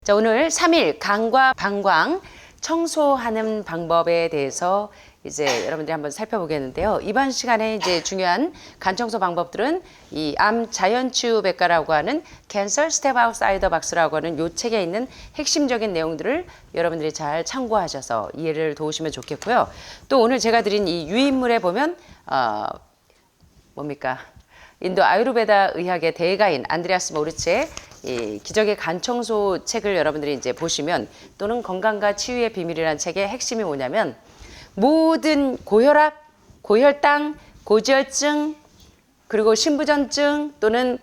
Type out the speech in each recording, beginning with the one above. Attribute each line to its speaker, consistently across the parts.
Speaker 1: 자, 오늘 3일 간과 방광 청소하는 방법에 대해서 이제 여러분들이 한번 살펴보겠는데요. 이번 시간에 이제 중요한 간 청소 방법들은 이 암 자연치유백과라고 하는 Cancer Step Outside the Box라고 하는 요 책에 있는 핵심적인 내용들을 여러분들이 잘 참고하셔서 이해를 도우시면 좋겠고요. 또 오늘 제가 드린 이 유인물에 보면 뭡니까? 인도 아유르베다 의학의 대가인 안드레아스 모르츠의 이 기적의 간 청소 책을 여러분들이 이제 보시면, 또는 건강과 치유의 비밀이라는 책의 핵심이 뭐냐면, 모든 고혈압, 고혈당, 고지혈증, 그리고 신부전증 또는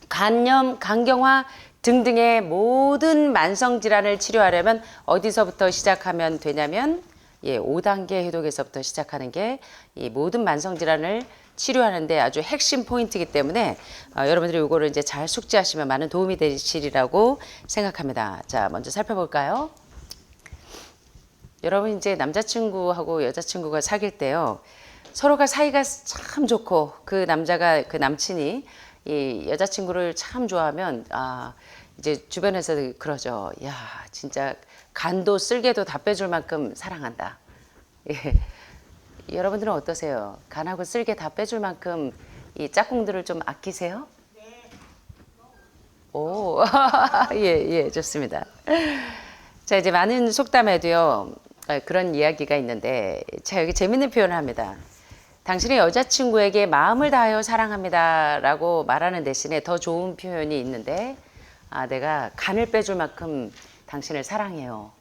Speaker 1: 간염, 간경화 등등의 모든 만성 질환을 치료하려면 어디서부터 시작하면 되냐면 5단계 해독에서부터 시작하는 게 이 모든 만성 질환을 치료하는데 아주 핵심 포인트이기 때문에 여러분들이 이거를 이제 잘 숙지하시면 많은 도움이 되시리라고 생각합니다. 자, 먼저 살펴볼까요? 여러분 이제 남자친구하고 여자친구가 사귈 때요, 서로가 사이가 참 좋고 그 남친이 이 여자친구를 참 좋아하면 이제 주변에서 그러죠. 야, 진짜 간도 쓸개도 다 빼줄 만큼 사랑한다. 예. 여러분들은 어떠세요? 간하고 쓸개 다 빼줄 만큼 이 짝꿍들을 좀 아끼세요? 네. 오, 예, 좋습니다. 자, 이제 많은 속담에도요, 그런 이야기가 있는데, 자, 여기 재밌는 표현을 합니다. 당신의 여자친구에게 마음을 다하여 사랑합니다 라고 말하는 대신에 더 좋은 표현이 있는데, 내가 간을 빼줄 만큼 당신을 사랑해요.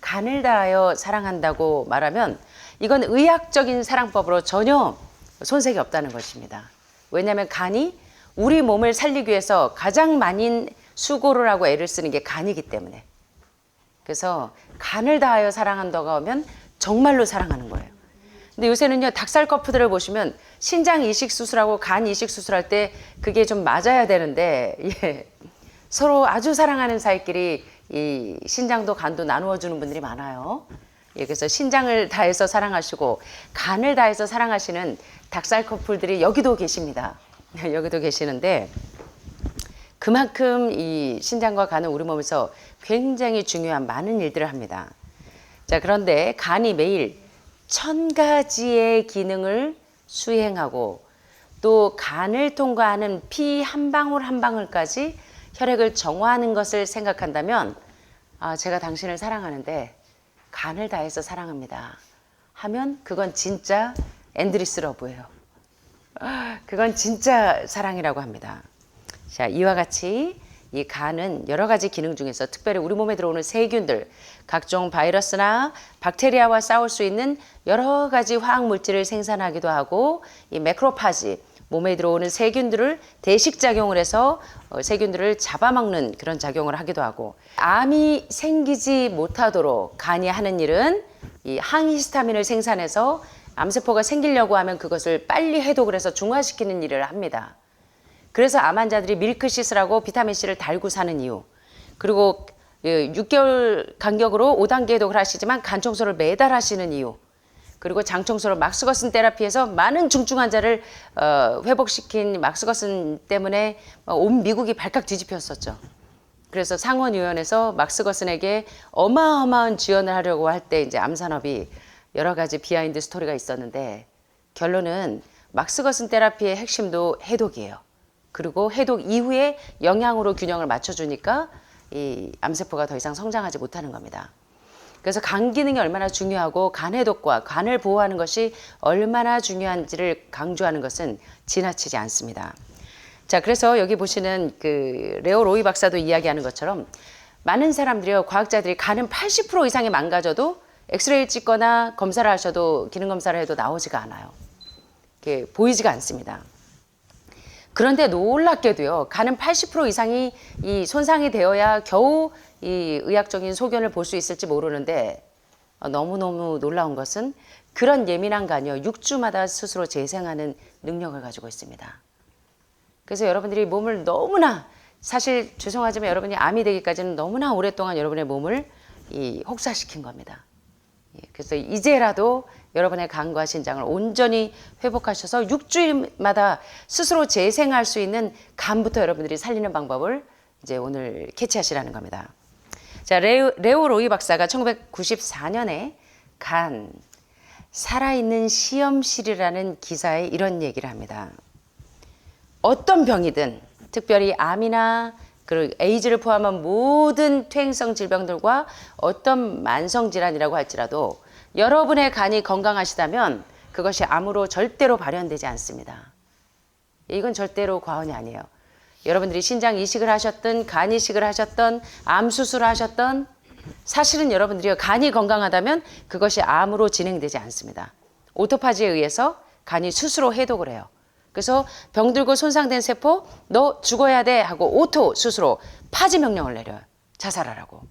Speaker 1: 간을 다하여 사랑한다고 말하면 이건 의학적인 사랑법으로 전혀 손색이 없다는 것입니다. 왜냐하면 간이 우리 몸을 살리기 위해서 가장 많은 수고를 하고 애를 쓰는 게 간이기 때문에. 그래서 간을 다하여 사랑한다고 하면 정말로 사랑하는 거예요. 근데 요새는요, 닭살 커플들을 보시면 신장 이식 수술하고 간 이식 수술할 때 그게 좀 맞아야 되는데, 서로 아주 사랑하는 사이끼리 이 신장도 간도 나누어 주는 분들이 많아요. 그래서 신장을 다해서 사랑하시고 간을 다해서 사랑하시는 닭살 커플들이 여기도 계십니다. 여기도 계시는데, 그만큼 이 신장과 간은 우리 몸에서 굉장히 중요한 많은 일들을 합니다. 자, 그런데 간이 매일 1000가지의 기능을 수행하고 또 간을 통과하는 피 한 방울 한 방울까지 혈액을 정화하는 것을 생각한다면, 제가 당신을 사랑하는데 간을 다해서 사랑합니다 하면 그건 진짜 앤드리스 러브예요. 그건 진짜 사랑이라고 합니다. 자, 이와 같이 이 간은 여러 가지 기능 중에서 특별히 우리 몸에 들어오는 세균들, 각종 바이러스나 박테리아와 싸울 수 있는 여러 가지 화학 물질을 생산하기도 하고, 이 매크로파지, 몸에 들어오는 세균들을 대식작용을 해서 세균들을 잡아먹는 그런 작용을 하기도 하고, 암이 생기지 못하도록 간이 하는 일은 이 항히스타민을 생산해서 암세포가 생기려고 하면 그것을 빨리 해독을 해서 중화시키는 일을 합니다. 그래서 암 환자들이 밀크시스라고 비타민C를 달고 사는 이유, 그리고 6개월 간격으로 5단계 해독을 하시지만 간 청소를 매달 하시는 이유, 그리고 장 청소로 막스거슨 테라피에서 많은 중증 환자를 회복시킨 막스거슨 때문에 온 미국이 발칵 뒤집혔었죠. 그래서 상원의원에서 막스거슨에게 어마어마한 지원을 하려고 할 때 이제 암산업이 여러 가지 비하인드 스토리가 있었는데, 결론은 막스거슨 테라피의 핵심도 해독이에요. 그리고 해독 이후에 영양으로 균형을 맞춰주니까 이 암세포가 더 이상 성장하지 못하는 겁니다. 그래서 간 기능이 얼마나 중요하고 간 해독과 간을 보호하는 것이 얼마나 중요한지를 강조하는 것은 지나치지 않습니다. 자, 그래서 여기 보시는 그 레오 로이 박사도 이야기하는 것처럼 많은 사람들이요, 과학자들이 간은 80% 이상이 망가져도 엑스레이를 찍거나 검사를 하셔도, 기능 검사를 해도 나오지가 않아요. 이게 보이지가 않습니다. 그런데 놀랍게도요, 간은 80% 이상이 이 손상이 되어야 겨우 이 의학적인 소견을 볼 수 있을지 모르는데, 너무너무 놀라운 것은 그런 예민한 간이요, 6주마다 스스로 재생하는 능력을 가지고 있습니다. 그래서 여러분들이 몸을 너무나, 사실 죄송하지만 여러분이 암이 되기까지는 너무나 오랫동안 여러분의 몸을 혹사시킨 겁니다. 그래서 이제라도 여러분의 간과 신장을 온전히 회복하셔서 6주일마다 스스로 재생할 수 있는 간부터 여러분들이 살리는 방법을 이제 오늘 캐치하시라는 겁니다. 자, 레오 로이 박사가 1994년에 간 살아있는 시험실이라는 기사에 이런 얘기를 합니다. 어떤 병이든 특별히 암이나 그리고 에이즈를 포함한 모든 퇴행성 질병들과 어떤 만성질환이라고 할지라도 여러분의 간이 건강하시다면 그것이 암으로 절대로 발현되지 않습니다. 이건 절대로 과언이 아니에요. 여러분들이 신장 이식을 하셨든 간 이식을 하셨든 암 수술을 하셨든 사실은 여러분들이 간이 건강하다면 그것이 암으로 진행되지 않습니다. 오토파지에 의해서 간이 스스로 해독을 해요. 그래서 병들고 손상된 세포 너 죽어야 돼 하고 오토 스스로 파지 명령을 내려요. 자살하라고.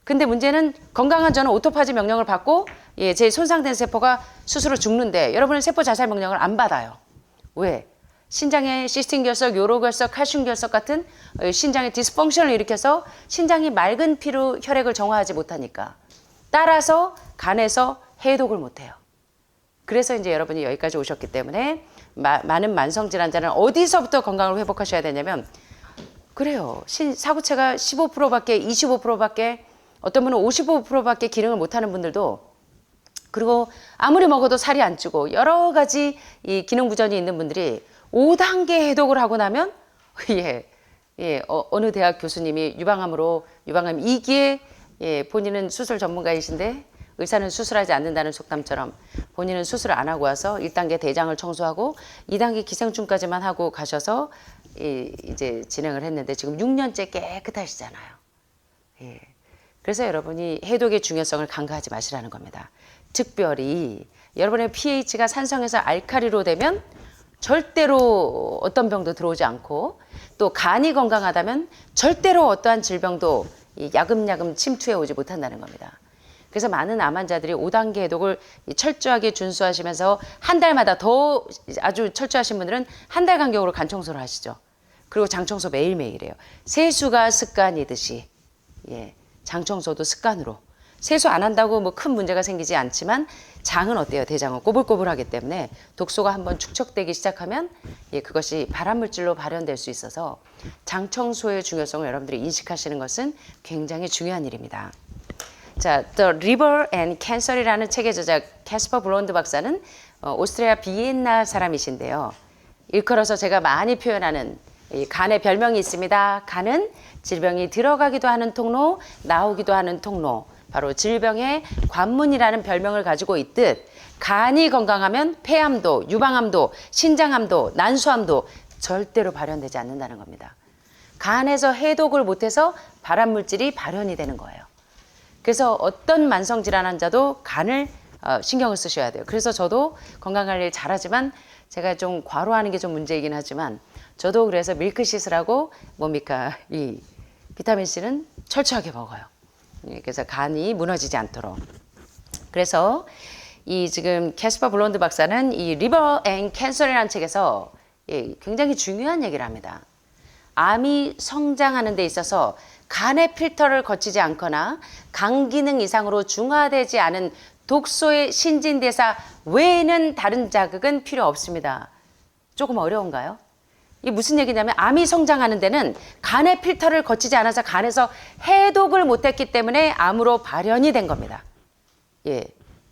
Speaker 1: 근데 문제는 건강한 저는 오토파지 명령을 받고 제 손상된 세포가 스스로 죽는데 여러분은 세포 자살 명령을 안 받아요. 왜? 신장의 시스틴 결석, 요로 결석, 칼슘 결석 같은 신장의 디스펑션을 일으켜서 신장이 맑은 피로 혈액을 정화하지 못하니까 따라서 간에서 해독을 못해요. 그래서 이제 여러분이 여기까지 오셨기 때문에 많은 만성질환자는 어디서부터 건강을 회복하셔야 되냐면 그래요. 사구체가 15%밖에 25%밖에 어떤 분은 55%밖에 기능을 못하는 분들도 그리고 아무리 먹어도 살이 안 찌고 여러 가지 이 기능 부전이 있는 분들이 5단계 해독을 하고 나면 어느 대학 교수님이 유방암 2기에 본인은 수술 전문가이신데 의사는 수술하지 않는다는 속담처럼 본인은 수술을 안 하고 와서 1단계 대장을 청소하고 2단계 기생충까지만 하고 가셔서 이제 진행을 했는데 지금 6년째 깨끗하시잖아요. 그래서 여러분이 해독의 중요성을 간과하지 마시라는 겁니다. 특별히 여러분의 pH가 산성에서 알칼리로 되면 절대로 어떤 병도 들어오지 않고 또 간이 건강하다면 절대로 어떠한 질병도 야금야금 침투해 오지 못한다는 겁니다. 그래서 많은 암 환자들이 5단계 해독을 철저하게 준수하시면서 한 달마다 더 아주 철저하신 분들은 한 달 간격으로 간 청소를 하시죠. 그리고 장 청소 매일매일 해요. 세수가 습관이듯이 장 청소도 습관으로. 세수 안 한다고 뭐 큰 문제가 생기지 않지만 장은 어때요? 대장은 꼬불꼬불하기 때문에 독소가 한번 축적되기 시작하면 그것이 발암물질로 발현될 수 있어서 장 청소의 중요성을 여러분들이 인식하시는 것은 굉장히 중요한 일입니다. 자, The Liver and Cancer이라는 책의 저자 캐스퍼 블론드 박사는 오스트리아 비엔나 사람이신데요. 일컬어서 제가 많이 표현하는 간의 별명이 있습니다. 간은 질병이 들어가기도 하는 통로, 나오기도 하는 통로, 바로 질병의 관문이라는 별명을 가지고 있듯 간이 건강하면 폐암도, 유방암도, 신장암도, 난수암도 절대로 발현되지 않는다는 겁니다. 간에서 해독을 못해서 발암물질이 발현이 되는 거예요. 그래서 어떤 만성질환 환자도 간을 신경을 쓰셔야 돼요. 그래서 저도 건강관리를 잘하지만 제가 좀 과로하는 게 좀 문제이긴 하지만 저도 그래서 밀크시슬하고 뭡니까 이 비타민C는 철저하게 먹어요. 그래서 간이 무너지지 않도록. 그래서 이 지금 캐스퍼 블론드 박사는 이 Liver and Cancer이라는 책에서 굉장히 중요한 얘기를 합니다. 암이 성장하는 데 있어서 간의 필터를 거치지 않거나 간 기능 이상으로 중화되지 않은 독소의 신진대사 외에는 다른 자극은 필요 없습니다. 조금 어려운가요? 이게 무슨 얘기냐면 암이 성장하는 데는 간의 필터를 거치지 않아서 간에서 해독을 못했기 때문에 암으로 발현이 된 겁니다.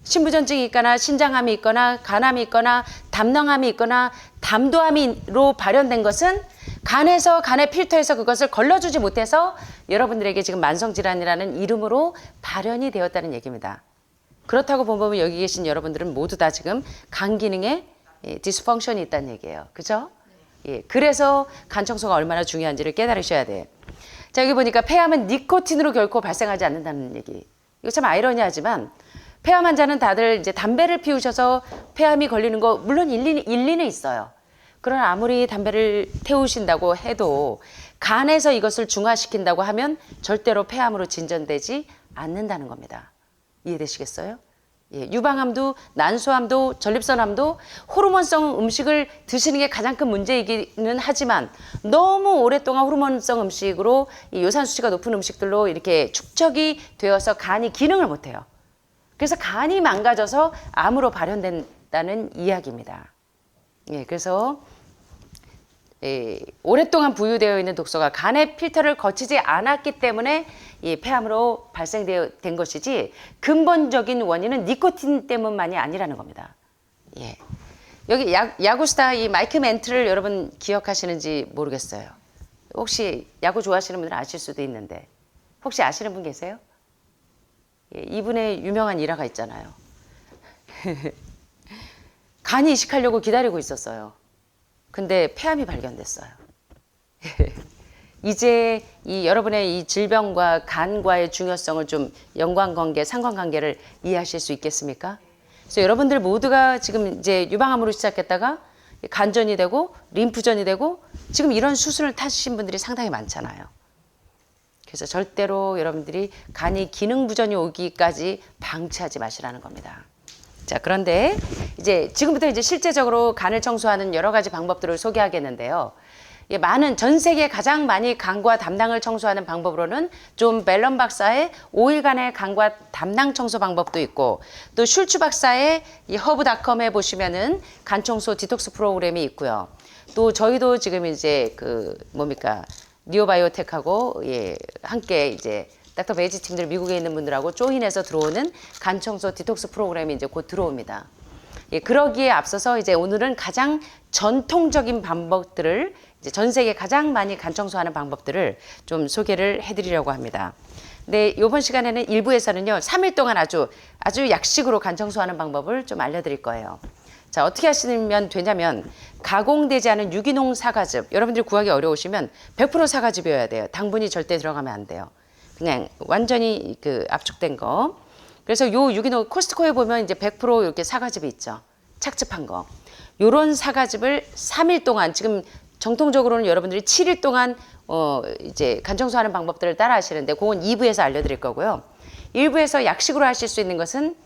Speaker 1: 신부전증이 있거나 신장암이 있거나 간암이 있거나 담낭암이 있거나 담도암으로 발현된 것은 간에서 간의 필터에서 그것을 걸러주지 못해서 여러분들에게 지금 만성질환이라는 이름으로 발현이 되었다는 얘기입니다. 그렇다고 보면 여기 계신 여러분들은 모두 다 지금 간 기능에 디스펑션이 있다는 얘기예요. 그죠? 그래서 간 청소가 얼마나 중요한지를 깨달으셔야 돼요. 자, 여기 보니까 폐암은 니코틴으로 결코 발생하지 않는다는 얘기. 이거 참 아이러니하지만 폐암 환자는 다들 이제 담배를 피우셔서 폐암이 걸리는 거 물론 일리는 있어요. 그러나 아무리 담배를 태우신다고 해도 간에서 이것을 중화시킨다고 하면 절대로 폐암으로 진전되지 않는다는 겁니다. 이해되시겠어요? 예, 유방암도 난소암도 전립선암도 호르몬성 음식을 드시는 게 가장 큰 문제이기는 하지만 너무 오랫동안 호르몬성 음식으로 이 요산 수치가 높은 음식들로 이렇게 축적이 되어서 간이 기능을 못해요. 그래서 간이 망가져서 암으로 발현된다는 이야기입니다. 예, 그래서 오랫동안 부유되어 있는 독소가 간의 필터를 거치지 않았기 때문에 이 폐암으로 발생된 것이지 근본적인 원인은 니코틴 때문만이 아니라는 겁니다. 예. 여기 야구스타 이 마이크 멘트를 여러분 기억하시는지 모르겠어요. 혹시 야구 좋아하시는 분들은 아실 수도 있는데 혹시 아시는 분 계세요? 예, 이분의 유명한 일화가 있잖아요. 간이 이식하려고 기다리고 있었어요. 근데 폐암이 발견됐어요. 이제 이 여러분의 이 질병과 간과의 중요성을 좀 연관관계, 상관관계를 이해하실 수 있겠습니까? 그래서 여러분들 모두가 지금 이제 유방암으로 시작했다가 간전이 되고 림프전이 되고 지금 이런 수순을 타신 분들이 상당히 많잖아요. 그래서 절대로 여러분들이 간이 기능 부전이 오기까지 방치하지 마시라는 겁니다. 자, 그런데 이제 지금부터 이제 실제적으로 간을 청소하는 여러 가지 방법들을 소개하겠는데요. 많은 전 세계 가장 많이 간과 담낭을 청소하는 방법으로는 존 벨런 박사의 5일간의 간과 담낭 청소 방법도 있고 또 슐츠 박사의 이 허브닷컴에 보시면은 간 청소 디톡스 프로그램이 있고요. 또 저희도 지금 이제 그 뭡니까 니오바이오텍하고 예, 함께 이제 닥터 베이지 팀들 미국에 있는 분들하고 조인해서 들어오는 간 청소 디톡스 프로그램이 이제 곧 들어옵니다. 예, 그러기에 앞서서 이제 오늘은 가장 전통적인 방법들을 이제 전 세계 가장 많이 간 청소하는 방법들을 좀 소개를 해드리려고 합니다. 근데 이번 시간에는 1부에서는요 3일 동안 아주 약식으로 간 청소하는 방법을 좀 알려드릴 거예요. 자, 어떻게 하시면 되냐면 가공되지 않은 유기농 사과즙 여러분들이 구하기 어려우시면 100% 사과즙이어야 돼요. 당분이 절대 들어가면 안 돼요. 그냥 완전히 그 압축된 거. 그래서 요 유기농 코스트코에 보면 이제 100% 이렇게 사과즙이 있죠. 착즙한 거. 요런 사과즙을 3일 동안 지금 정통적으로는 여러분들이 7일 동안 이제 간 청소하는 방법들을 따라 하시는데 그건 2부에서 알려드릴 거고요. 1부에서 약식으로 하실 수 있는 것은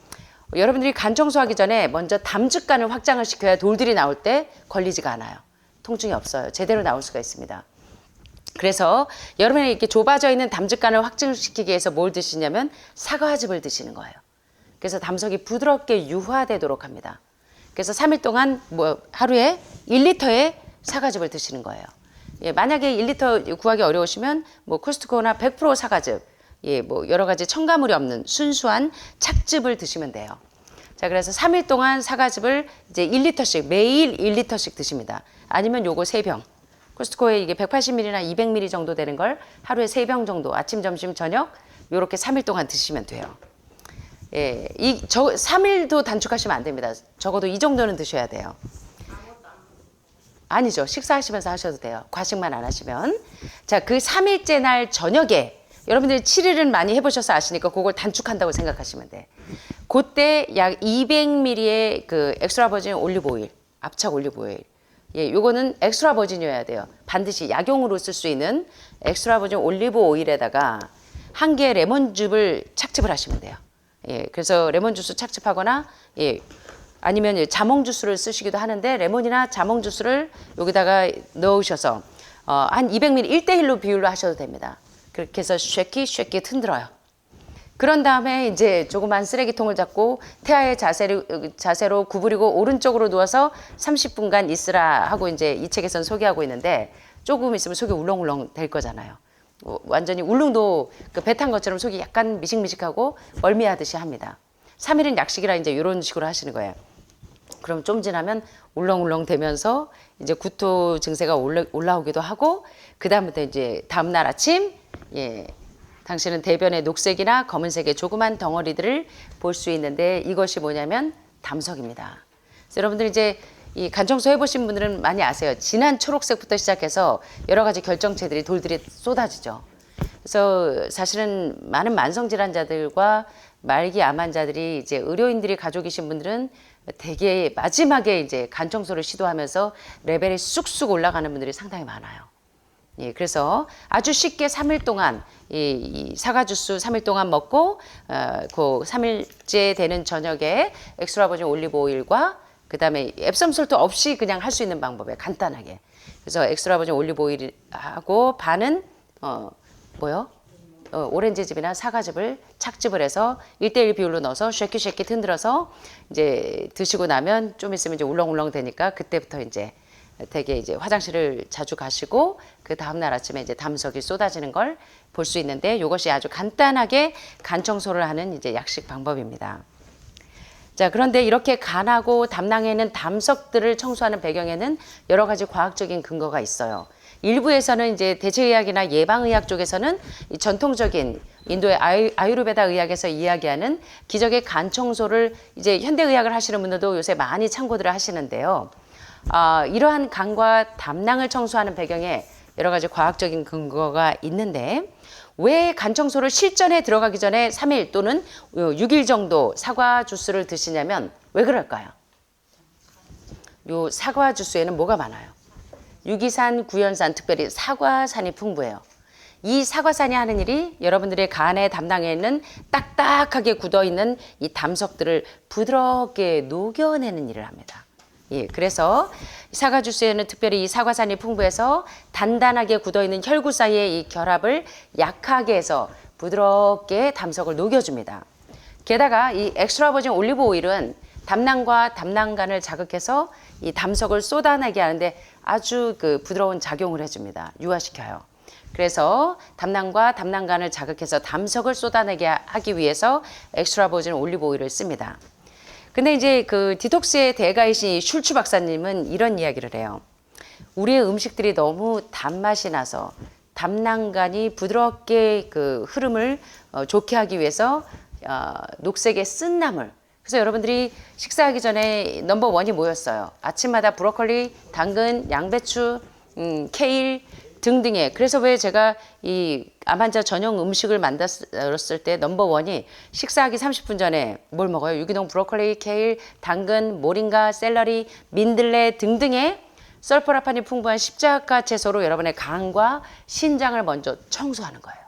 Speaker 1: 여러분들이 간 청소하기 전에 먼저 담즙간을 확장을 시켜야 돌들이 나올 때 걸리지가 않아요. 통증이 없어요. 제대로 나올 수가 있습니다. 그래서 여러분이 이렇게 좁아져 있는 담즙간을 확증시키기 위해서 뭘 드시냐면 사과즙을 드시는 거예요. 그래서 담석이 부드럽게 유화되도록 합니다. 그래서 3일 동안 뭐 하루에 1리터의 사과즙을 드시는 거예요. 예, 만약에 1리터 구하기 어려우시면 뭐 코스트코나 100% 사과즙, 예, 뭐 여러 가지 첨가물이 없는 순수한 착즙을 드시면 돼요. 자, 그래서 3일 동안 사과즙을 이제 1리터씩 매일 1리터씩 드십니다. 아니면 요거 3병. 코스트코에 이게 180ml나 200ml 정도 되는 걸 하루에 3병 정도 아침, 점심, 저녁 요렇게 3일 동안 드시면 돼요. 예, 3일도 단축하시면 안 됩니다. 적어도 이 정도는 드셔야 돼요. 아니죠. 식사하시면서 하셔도 돼요. 과식만 안 하시면. 자, 그 3일째 날 저녁에 여러분들이 7일은 많이 해보셔서 아시니까 그걸 단축한다고 생각하시면 돼. 그때 약 200ml의 그 엑스트라 버진 올리브 오일, 압착 올리브 오일. 예, 요거는 엑스트라 버진이어야 돼요. 반드시 약용으로 쓸 수 있는 엑스트라 버진 올리브 오일에다가 한 개의 레몬즙을 착즙을 하시면 돼요. 예, 그래서 레몬 주스 착즙하거나 예, 아니면 자몽 주스를 쓰시기도 하는데 레몬이나 자몽 주스를 여기다가 넣으셔서 한 200ml 1대1로 비율로 하셔도 됩니다. 그렇게 해서 쉐키 흔들어요. 그런 다음에 이제 조그만 쓰레기통을 잡고 태아의 자세로 구부리고 오른쪽으로 누워서 30분간 있으라 하고 이제 이 책에서는 소개하고 있는데 조금 있으면 속이 울렁울렁 될 거잖아요. 완전히 울릉도 그 배 탄 것처럼 속이 약간 미식미식하고 멀미하듯이 합니다. 3일은 약식이라 이제 이런 식으로 하시는 거예요. 그럼 좀 지나면 울렁울렁 되면서 이제 구토 증세가 올라오기도 하고 그 다음부터 이제 다음날 아침 예, 당신은 대변의 녹색이나 검은색의 조그만 덩어리들을 볼 수 있는데 이것이 뭐냐면 담석입니다. 그래서 여러분들 이제 이 간청소 해보신 분들은 많이 아세요. 진한 초록색부터 시작해서 여러 가지 결정체들이 돌들이 쏟아지죠. 그래서 사실은 많은 만성질환자들과 말기 암 환자들이 이제 의료인들이 가족이신 분들은 되게 마지막에 이제 간 청소를 시도하면서 레벨이 쑥쑥 올라가는 분들이 상당히 많아요. 예, 그래서 아주 쉽게 3일 동안 이 사과 주스 3일 동안 먹고 그 3일째 되는 저녁에 엑스트라 버진 올리브 오일과 그다음에 앱섬 솔트 없이 그냥 할 수 있는 방법이에요. 간단하게. 그래서 엑스트라 버진 올리브 오일하고 반은 뭐요? 오렌지즙이나 사과즙을 착즙을 해서 1대1 비율로 넣어서 쉐킷 흔들어서 이제 드시고 나면 좀 있으면 이제 울렁울렁 되니까 그때부터 이제 되게 이제 화장실을 자주 가시고 그 다음날 아침에 이제 담석이 쏟아지는 걸 볼 수 있는데 이것이 아주 간단하게 간 청소를 하는 이제 약식 방법입니다. 자, 그런데 이렇게 간하고 담낭에 있는 담석들을 청소하는 배경에는 여러 가지 과학적인 근거가 있어요. 일부에서는 이제 대체의학이나 예방의학 쪽에서는 이 전통적인 인도의 아유르베다 의학에서 이야기하는 기적의 간 청소를 이제 현대의학을 하시는 분들도 요새 많이 참고들을 하시는데요. 이러한 간과 담낭을 청소하는 배경에 여러 가지 과학적인 근거가 있는데 왜 간 청소를 실전에 들어가기 전에 3일 또는 6일 정도 사과 주스를 드시냐면 왜 그럴까요? 요 사과 주스에는 뭐가 많아요? 유기산, 구연산, 특별히 사과산이 풍부해요. 이 사과산이 하는 일이 여러분들의 간의 담낭에 있는 딱딱하게 굳어있는 이 담석들을 부드럽게 녹여내는 일을 합니다. 예, 그래서 사과 주스에는 특별히 이 사과산이 풍부해서 단단하게 굳어있는 혈구 사이의 이 결합을 약하게 해서 부드럽게 담석을 녹여줍니다. 게다가 이 엑스트라 버진 올리브 오일은 담낭과 담낭간을 자극해서 이 담석을 쏟아내게 하는데 아주 그 부드러운 작용을 해줍니다. 유화시켜요. 그래서 담낭과 담낭간을 자극해서 담석을 쏟아내게 하기 위해서 엑스트라 버진 올리브 오일을 씁니다. 근데 이제 그 디톡스의 대가이신 슐츠 박사님은 이런 이야기를 해요. 우리의 음식들이 너무 단맛이 나서 담낭간이 부드럽게 그 흐름을 좋게 하기 위해서 녹색의 쓴나물. 그래서 여러분들이 식사하기 전에 넘버 원이 뭐였어요? 아침마다 브로콜리, 당근, 양배추, 케일 등등의. 그래서 왜 제가 이 암 환자 전용 음식을 만들었을 때 넘버 원이 식사하기 30분 전에 뭘 먹어요? 유기농 브로콜리, 케일, 당근, 모링가, 샐러리, 민들레 등등의 설포라판이 풍부한 십자가 채소로 여러분의 간과 신장을 먼저 청소하는 거예요.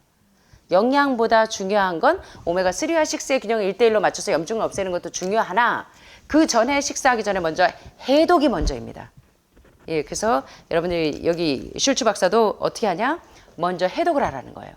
Speaker 1: 영양보다 중요한 건 오메가3와 6의 균형을 1대1로 맞춰서 염증을 없애는 것도 중요하나 그 전에 식사하기 전에 먼저 해독이 먼저입니다. 예, 그래서 여러분들이 여기 슐츠 박사도 어떻게 하냐? 먼저 해독을 하라는 거예요.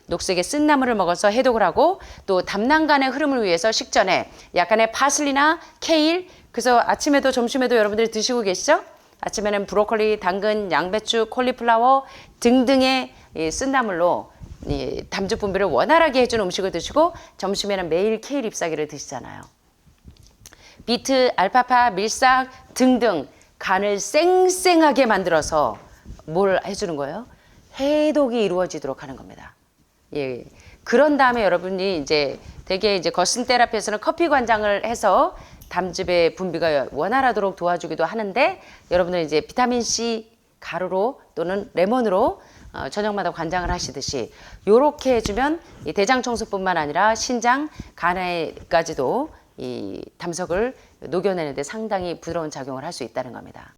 Speaker 1: 녹색의 쓴나물을 먹어서 해독을 하고 또 담낭간의 흐름을 위해서 식전에 약간의 파슬리나 케일, 그래서 아침에도 점심에도 여러분들이 드시고 계시죠? 아침에는 브로콜리, 당근, 양배추, 콜리플라워 등등의 이 쓴나물로 이 담즙 분비를 원활하게 해주는 음식을 드시고 점심에는 매일 케일 잎사귀를 드시잖아요. 비트, 알파파, 밀싹 등등 간을 쌩쌩하게 만들어서 뭘 해주는 거예요? 해독이 이루어지도록 하는 겁니다. 예. 그런 다음에 여러분이 이제 되게 이제 거슨 테라피에서는 커피 관장을 해서 담즙의 분비가 원활하도록 도와주기도 하는데 여러분은 이제 비타민 C 가루로 또는 레몬으로 저녁마다 관장을 하시듯이 요렇게 해주면 이 대장 청소뿐만 아니라 신장, 간에까지도 이 담석을 녹여내는데 상당히 부드러운 작용을 할 수 있다는 겁니다.